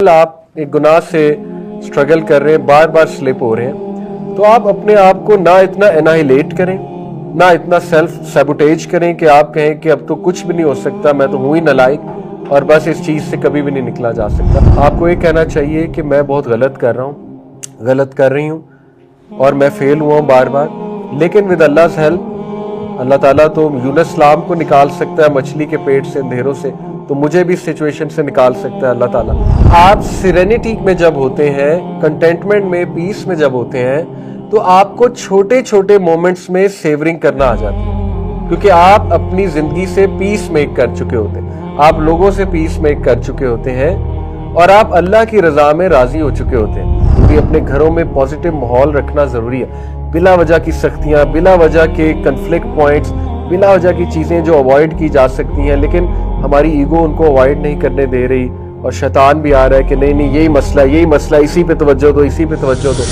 آپ ایک گناہ سے سٹرگل کر رہے ہیں, بار بار سلپ ہو رہے ہیں, تو آپ اپنے آپ کو نہ اتنا انہیلیٹ کریں, نہ اتنا سیلف سیبوٹیج کریں کہ آپ کہیں کہ اب تو کچھ بھی نہیں ہو سکتا, میں تو ہوں ہی نالائق اور بس اس چیز سے کبھی بھی نہیں نکلا جا سکتا. آپ کو یہ کہنا چاہیے کہ میں بہت غلط کر رہا ہوں, غلط کر رہی ہوں اور میں فیل ہوا ہوں بار بار, لیکن ود Allah's help اللہ تعالیٰ تو یونس السلام کو نکال سکتا ہے مچھلی کے پیٹ سے, اندھیروں سے, تو مجھے بھی اس سچویشن سے نکال سکتا ہے اللہ تعالیٰ. آپ سیرینٹی میں جب ہوتے ہیں, کنٹینٹمنٹ میں, پیس میں جب ہوتے ہیں, تو آپ کو چھوٹے چھوٹے مومنٹس میں سیورنگ کرنا آ جاتی ہے, کیونکہ آپ اپنی زندگی سے پیس میک کر چکے ہوتے ہیں, آپ لوگوں سے پیس میک کر چکے ہوتے ہیں, اور آپ اللہ کی رضا میں راضی ہو چکے ہوتے ہیں. کیونکہ اپنے گھروں میں پازیٹیو ماحول رکھنا ضروری ہے. بلا وجہ کی سختیاں, بلا وجہ کے کنفلکٹ پوائنٹس, بلا وجہ کی چیزیں جو اوائڈ کی جا سکتی ہیں, لیکن ہماری ایگو ان کو اوائڈ نہیں کرنے دے رہی, اور شیطان بھی آ رہا ہے کہ نہیں نہیں یہی مسئلہ, اسی پہ توجہ دو, اسی پہ توجہ دو.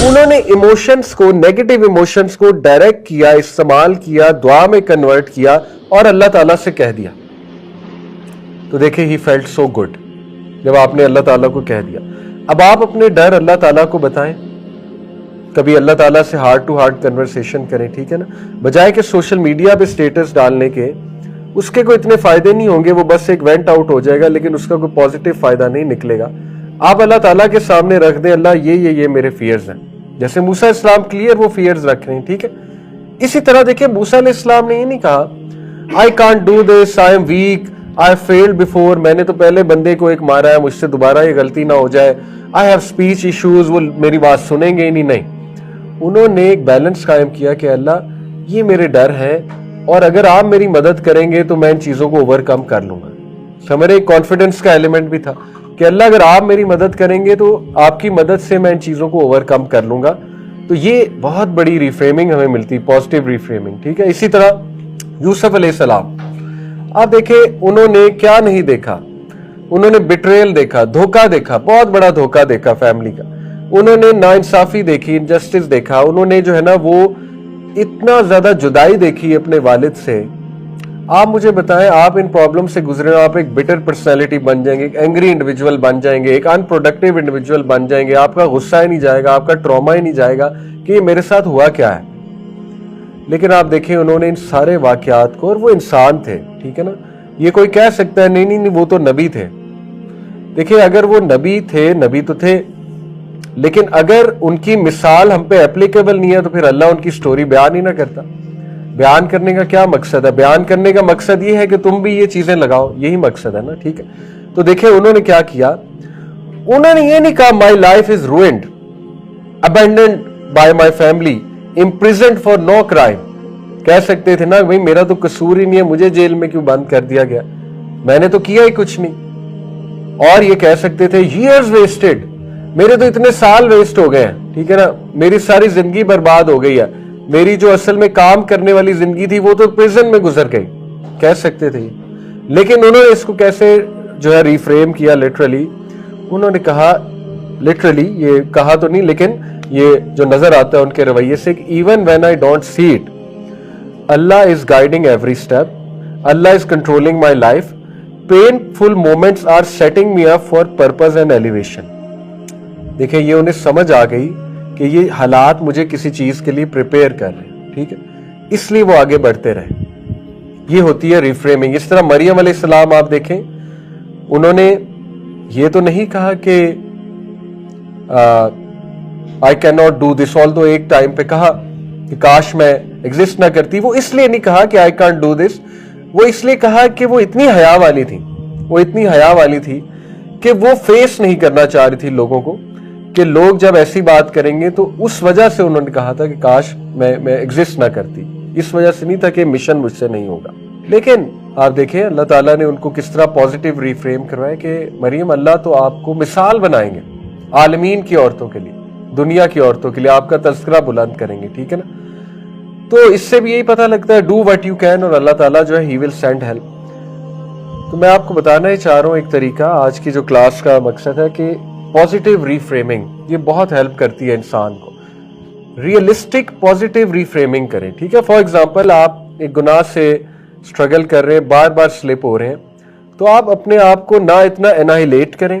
انہوں نے ایموشنز کو, نیگیٹو ایموشنز کو ڈائریکٹ کیا, استعمال کیا, دعا میں کنورٹ کیا اور اللہ تعالیٰ سے کہہ دیا. تو دیکھیں ہی فیلٹ سو گڈ جب آپ نے اللہ تعالیٰ کو کہہ دیا. اب آپ اپنے ڈر اللہ تعالیٰ کو بتائیں, کبھی اللہ تعالیٰ سے ہارٹ ٹو ہارٹ کنورسیشن کریں, ٹھیک ہے نا, بجائے کہ سوشل میڈیا پہ سٹیٹس ڈالنے کے. اس کے کوئی اتنے فائدے نہیں ہوں گے, وہ بس ایک وینٹ آؤٹ ہو جائے گا, لیکن اس کا کوئی پازیٹیو فائدہ نہیں نکلے گا. آپ اللہ تعالیٰ کے سامنے رکھ دیں, اللہ یہ میرے فیئرز ہیں, جیسے موسیٰ علیہ السلام کلیئر وہ فیئرز رکھ رہے ہیں, ٹھیک ہے. اسی طرح دیکھیں موسیٰ علیہ السلام نے یہ نہیں کہا I can't do this, I am weak, I have failed before, میں نے تو پہلے بندے کو ایک مارا ہے, مجھ سے دوبارہ یہ غلطی نہ ہو جائے, I have speech issues, وہ میری بات سنیں گے ہی نہیں. انہوں نے ایک بیلنس قائم کیا کہ اللہ یہ میرے ڈر ہیں, اور اگر آپ میری مدد کریں گے تو میں ان چیزوں کو اوور کم کر لوں گا. ہمارے ایک کانفیڈنس کا ایلیمنٹ بھی تھا کہ اللہ اگر آپ میری مدد کریں گے تو آپ کی مدد سے میں ان چیزوں کو اوور کم کر لوں گا. تو یہ بہت بڑی ریفریمنگ ہمیں ملتی, پازیٹیو ریفریمنگ, ٹھیک ہے. اسی طرح یوسف علیہ السلام, آپ دیکھیں انہوں نے کیا نہیں دیکھا, انہوں نے بیٹریل دیکھا, دھوکہ دیکھا, بہت بڑا دھوکہ دیکھا فیملی کا. انہوں نے ناانصافی دیکھی, انجسٹس دیکھا, انہوں نے جو ہے نا وہ اتنا زیادہ جدائی دیکھی اپنے والد سے. آپ مجھے بتائیں, آپ ان پرابلم سے گزرے ہو, آپ ایک بٹر پرسنالٹی بن جائیں گے, ایک اینگری انڈیویجول بن جائیں گے, ایک ان پروڈکٹیو انڈیویجول بن جائیں گے, آپ کا غصہ ہی نہیں جائے گا, آپ کا ٹراما ہی نہیں جائے گا کہ یہ میرے ساتھ ہوا کیا ہے. لیکن آپ دیکھیں انہوں نے ان سارے واقعات کو, اور وہ انسان تھے, ٹھیک ہے نا. یہ کوئی کہہ سکتا ہے نہیں وہ تو نبی تھے. دیکھیں اگر وہ نبی تھے, نبی تو تھے, لیکن اگر ان کی مثال ہم پہ اپلیکیبل نہیں ہے تو پھر اللہ ان کی سٹوری بیان ہی نہ کرتا. بیان کرنے کا کیا مقصد ہے؟ بیان کرنے کا مقصد یہ ہے کہ تم بھی یہ چیزیں لگاؤ, یہی مقصد ہے نا, ٹھیک ہے. تو دیکھیں انہوں نے کیا کیا, انہوں نے یہ نہیں کہا my life is ruined, abandoned by my family, imprisoned for no crime. کہہ سکتے تھے نا بھائی میرا تو قصور ہی نہیں ہے, مجھے جیل میں کیوں بند کر دیا گیا, میں نے تو کیا ہی کچھ نہیں. اور یہ کہہ سکتے تھے years wasted, میرے تو اتنے سال ویسٹ ہو گئے ہیں, ٹھیک ہے نا, میری ساری زندگی برباد ہو گئی ہے, میری جو اصل میں کام کرنے والی زندگی تھی وہ تو پریزن میں گزر گئی, کہہ سکتے تھے. لیکن انہوں نے اس کو کیسے جو ہے ریفریم کیا, لٹرلی انہوں نے کہا, لٹرلی یہ کہا تو نہیں لیکن یہ جو نظر آتا ہے ان کے رویے سے, even when I don't see it, Allah is guiding every step, Allah is controlling my life, painful moments are setting me up for purpose and elevation. دیکھیں یہ انہیں سمجھ آ گئی کہ یہ حالات مجھے کسی چیز کے لیے پریپیئر کر رہے ہیں, ٹھیک ہے, اس لیے وہ آگے بڑھتے رہے. یہ ہوتی ہے ریفریمنگ. اس طرح مریم علیہ السلام آپ دیکھیں, انہوں نے یہ تو نہیں کہا کہ I cannot do this, although ایک ٹائم پہ کہا کہ کاش میں ایگزسٹ نہ کرتی. وہ اس لیے نہیں کہا کہ I can't do this, وہ اس لیے کہا کہ وہ اتنی حیا والی تھی, وہ اتنی حیا والی تھی کہ وہ فیس نہیں کرنا چاہ رہی تھی لوگوں کو, کہ لوگ جب ایسی بات کریں گے تو اس وجہ سے انہوں نے کہا تھا کہ کاش میں ایگزسٹ نہ کرتی. اس وجہ سے نہیں تھا کہ مشن مجھ سے نہیں ہوگا. لیکن آپ دیکھیں اللہ تعالیٰ نے ان کو کس طرح پازیٹیو ریفریم کروایا کہ مریم اللہ تو آپ کو مثال بنائیں گے عالمین کی عورتوں کے لیے, دنیا کی عورتوں کے لیے, آپ کا تذکرہ بلند کریں گے, ٹھیک ہے نا. تو اس سے بھی یہی پتہ لگتا ہے ڈو وٹ یو کین, اور اللہ تعالیٰ جو ہے ہی ول سینڈ ہیلپ. تو میں آپ کو بتانا ہی چاہ رہا ہوں ایک طریقہ, آج کی جو کلاس کا مقصد ہے کہ پازیٹیو ریفریمنگ یہ بہت ہیلپ کرتی ہے انسان کو. ریئلسٹک پازیٹیو ریفریمنگ کریں, ٹھیک ہے. فار ایگزامپل آپ ایک گناہ سے سٹرگل کر رہے ہیں, بار بار سلپ ہو رہے ہیں, تو آپ اپنے آپ کو نہ اتنا انہیلیٹ کریں,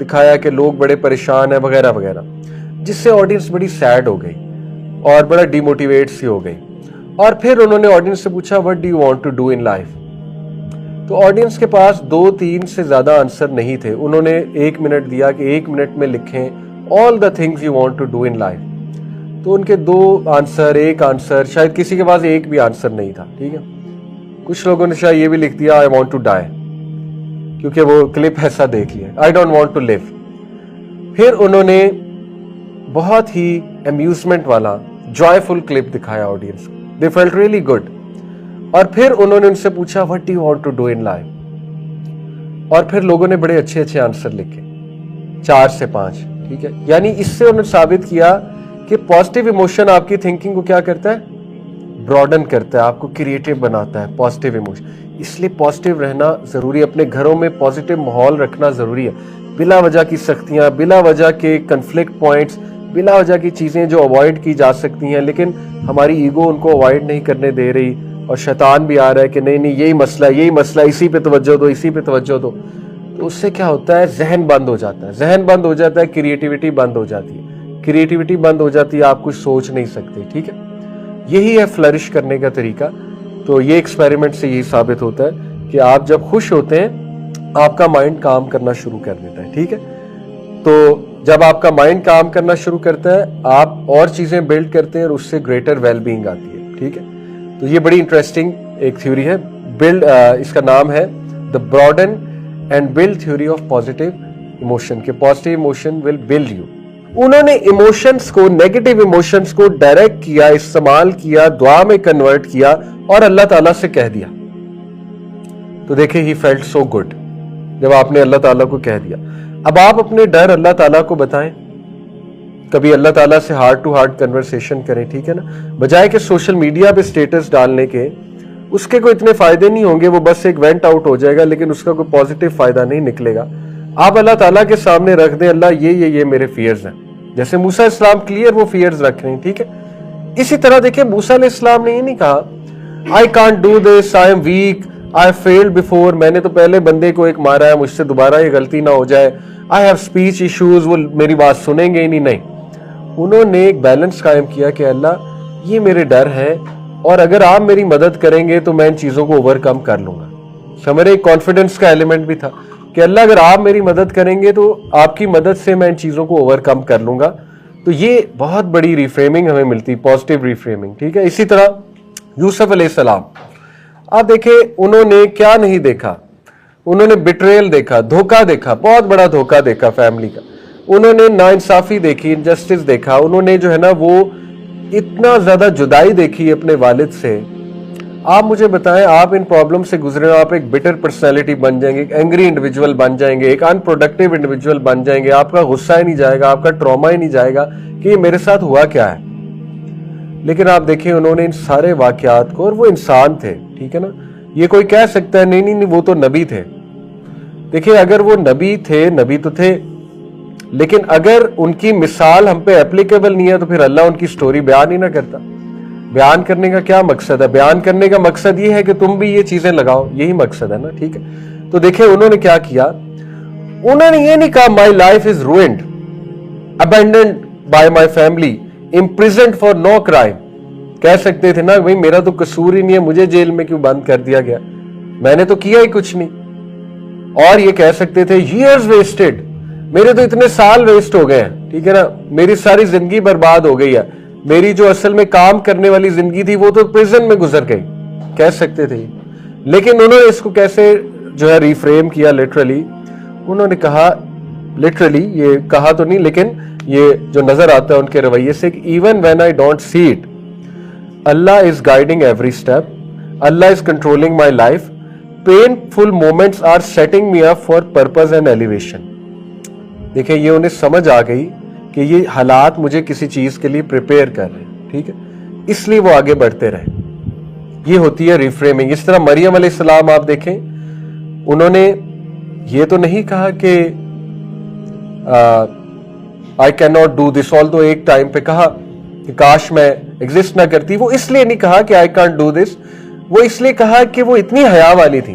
دکھایا کہ لوگ بڑے پریشان ہیں وغیرہ وغیرہ، جس سے آڈینس بڑی سیڈ ہو گئی اور بڑا ڈی موٹیویٹ سی ہو گئی. اور پھر انہوں نے آڈینس سے پوچھا what do you want to do in life. تو آڈینس کے پاس 2-3 سے زیادہ آنسر نہیں تھے. انہوں نے 1 منٹ دیا کہ 1 منٹ میں لکھیں all the things you want to do in life. تو ان کے 2 آنسر، 1 آنسر، شاید کسی کے پاس 1 بھی آنسر نہیں تھا. ٹھیک ہے، کچھ لوگوں نے شاید یہ بھی لکھ دیا آئی وانٹ ٹو ڈائی، کیونکہ وہ کلپ ایسا دیکھ لیا، I don't want to live. پھر انہوں نے بہت ہی امیوزمنٹ والا جوائے کلپ دکھایا آڈینس کو. They felt really good. اور پھر انہوں نے ان سے پوچھا what do you want to do in life. اور پھر لوگوں نے بڑے اچھے اچھے آنسر لکھے، 4 سے 5. ٹھیک ہے، یعنی اس سے انہوں نے ثابت کیا کہ پازیٹیو ایموشن آپ کی تھنکنگ کو کیا کرتا ہے؟ براڈن کرتا ہے، آپ کو کریٹو بناتا ہے پازیٹیو ایموشن. اس لیے پازیٹیو رہنا ضروری ہے، اپنے گھروں میں پازیٹیو ماحول رکھنا ضروری ہے. بلا وجہ کی سختیاں، بلا وجہ کے کنفلکٹ پوائنٹس، بلا وجہ کی چیزیں جو اوائڈ کی جا سکتی ہیں لیکن ہماری ایگو ان کو اوائڈ نہیں کرنے دے رہی، اور شیطان بھی آ رہا ہے کہ نہیں نہیں یہی مسئلہ اسی پہ توجہ دو، اسی پہ توجہ دو. تو اس سے کیا ہوتا ہے؟ ذہن بند ہو جاتا ہے، ذہن بند ہو جاتا ہے، کریٹیوٹی بند ہو جاتی ہے، کریٹیوٹی بند ہو جاتی ہے، آپ کچھ سوچ نہیں سکتے. ٹھیک ہے، یہی ہے فلرش کرنے کا طریقہ. تو یہ ایکسپیریمنٹ سے یہی ثابت ہوتا ہے کہ آپ جب خوش ہوتے ہیں آپ کا مائنڈ کام کرنا شروع کر دیتا ہے. ٹھیک ہے، تو جب آپ کا مائنڈ کام کرنا شروع کرتا ہے آپ اور چیزیں بلڈ کرتے ہیں اور اس سے گریٹر ویل بینگ آتی ہے. ٹھیک ہے، تو یہ بڑی انٹرسٹنگ ایک تھیوری ہے. بلڈ، اس کا نام ہے the broaden and build theory of positive emotion, کہ positive emotion will build you. انہوں نے ایموشنز کو، نیگیٹو ایموشنز کو ڈائریکٹ کیا، استعمال کیا، دعا میں کنورٹ کیا اور اللہ تعالیٰ سے کہہ دیا. تو دیکھیں ہی فیلٹ سو گڈ جب آپ نے اللہ تعالیٰ کو کہہ دیا. اب آپ اپنے ڈر اللہ تعالیٰ کو بتائیں، کبھی اللہ تعالیٰ سے ہارٹ ٹو ہارٹ کنورسیشن کریں. ٹھیک ہے نا، بجائے کہ سوشل میڈیا پہ سٹیٹس ڈالنے کے، اس کے کوئی اتنے فائدے نہیں ہوں گے، وہ بس ایک وینٹ آؤٹ ہو جائے گا لیکن اس کا کوئی پازیٹیو فائدہ نہیں نکلے گا. آپ اللہ تعالیٰ کے سامنے رکھ دیں اللہ یہ میرے فیئرز ہیں، جیسے موسیٰ علیہ السلام کلیئر وہ فیئرز رکھ رہے ہیں. ٹھیک ہے، اسی طرح دیکھیں موسیٰ علیہ السلام نے یہ نہیں کہا I can't do this, I am weak, I have failed before، میں نے تو پہلے بندے کو ایک مارا ہے، مجھ سے دوبارہ یہ غلطی نہ ہو جائے، I have speech issues، وہ میری بات سنیں گے ہی نہیں. انہوں نے ایک بیلنس قائم کیا کہ اللہ یہ میرے ڈر ہیں اور اگر آپ میری مدد کریں گے تو میں ان چیزوں کو اوور کم کر لوں گا. ہمارے ایک کانفیڈنس کا ایلیمنٹ بھی تھا کہ اللہ اگر آپ میری مدد کریں گے تو آپ کی مدد سے میں ان چیزوں کو اوور کم کر لوں گا. تو یہ بہت بڑی ریفریمنگ ہمیں ملتی، پازیٹیو ریفریمنگ. ٹھیک ہے، اسی طرح یوسف علیہ السلام، آپ دیکھیں انہوں نے کیا نہیں دیکھا، انہوں نے بٹریل دیکھا، دھوکہ دیکھا، بہت بڑا دھوکہ دیکھا فیملی کا. انہوں نے ناانصافی دیکھی، انجسٹس دیکھا، انہوں نے جو ہے نا وہ اتنا زیادہ جدائی دیکھی اپنے والد سے. آپ مجھے بتائیں آپ ان پرابلم سے گزرے، آپ ایک بٹر پرسنالٹی بن جائیں گے، ایک اینگری انڈیویجول بن جائیں گے، ایک ان پروڈکٹیو انڈیویجول بن جائیں گے، آپ کا غصہ ہی نہیں جائے گا، آپ کا ٹراما ہی نہیں جائے گا کہ یہ میرے ساتھ ہوا کیا ہے. لیکن آپ دیکھیں انہوں نے ان سارے واقعات کو، اور وہ انسان تھے. ٹھیک ہے نا، یہ کوئی کہہ سکتا ہے نہیں وہ تو نبی تھے. دیکھیں اگر وہ نبی تھے، نبی تو تھے، لیکن اگر ان کی مثال ہم پہ اپلیکیبل نہیں ہے تو پھر اللہ ان کی سٹوری بیان ہی نہ کرتا. بیان کرنے کا کیا مقصد ہے؟ بیان کرنے کا مقصد یہ ہے کہ تم بھی یہ چیزیں لگاؤ، یہی مقصد ہے نا. ٹھیک ہے، تو دیکھیں انہوں نے کیا کیا. انہوں نے یہ نہیں کہا my life is ruined, abandoned by my family, imprisoned for no crime. کہہ سکتے تھے نا بھائی میرا تو قصور ہی نہیں ہے، مجھے جیل میں کیوں بند کر دیا گیا، میں نے تو کیا ہی کچھ نہیں. اور یہ کہہ سکتے تھے ایئرز ویسٹڈ، میرے تو اتنے سال ویسٹ ہو گئے ہیں. ٹھیک ہے نا، میری ساری زندگی برباد ہو گئی ہے، میری جو اصل میں کام کرنے والی زندگی تھی وہ تو پریزن میں گزر گئی. کہہ سکتے تھے، لیکن انہوں نے اس کو کیسے جو ہے ریفریم کیا. لٹرلی انہوں نے کہا، لٹرلی یہ کہا تو نہیں لیکن یہ جو نظر آتا ہے ان کے رویے سے کہ even when I don't see it, Allah is guiding every step, Allah is controlling my life, painful moments are setting me up for purpose and elevation. دیکھیں یہ انہیں سمجھ آ گئی کہ یہ حالات مجھے کسی چیز کے لیے پریپیئر کر رہے ہیں. ٹھیک ہے، اس لیے وہ آگے بڑھتے رہے. یہ ہوتی ہے ریفریمنگ. اس طرح مریم علیہ السلام آپ دیکھیں، انہوں نے یہ تو نہیں کہا کہ I cannot do this، although ایک ٹائم پہ کہا کہ کاش میں ایگزسٹ نہ کرتی. وہ اس لیے نہیں کہا کہ I can't do this، وہ اس لیے کہا کہ وہ اتنی حیا والی تھی،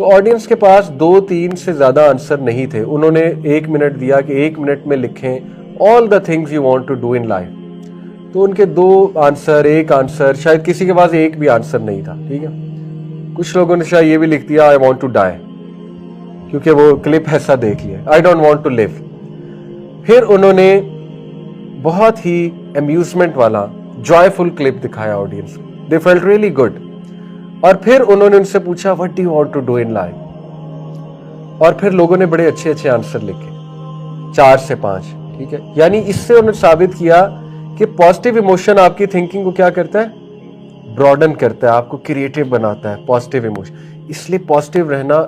تو آڈینس کے پاس 2-3 سے زیادہ آنسر نہیں تھے. انہوں نے 1 منٹ دیا کہ 1 منٹ میں لکھیں all the things you want to do in life. تو ان کے 2 آنسر، 1 آنسر، شاید کسی کے پاس 1 بھی آنسر نہیں تھا. ٹھیک ہے، کچھ لوگوں نے شاید یہ بھی لکھ دیا I want to die، کیونکہ وہ کلپ ایسا دیکھ لیا I don't want to live. پھر انہوں نے بہت ہی امیوزمنٹ والا جوائے-فل کلپ دکھایا آڈینس کو. They felt really good. اور پھر انہوں نے ان سے پوچھا what do you want to do in life. اور پھر لوگوں نے بڑے اچھے اچھے آنسر لکھے، 4 سے 5. ٹھیک ہے، یعنی اس سے انہوں نے ثابت کیا کہ پازیٹیو ایموشن آپ کی تھنکنگ کو کیا کرتا ہے؟ براڈن کرتا ہے، آپ کو کریٹو بناتا ہے. پازیٹیو ایموشن، اس لیے پازیٹیو رہنا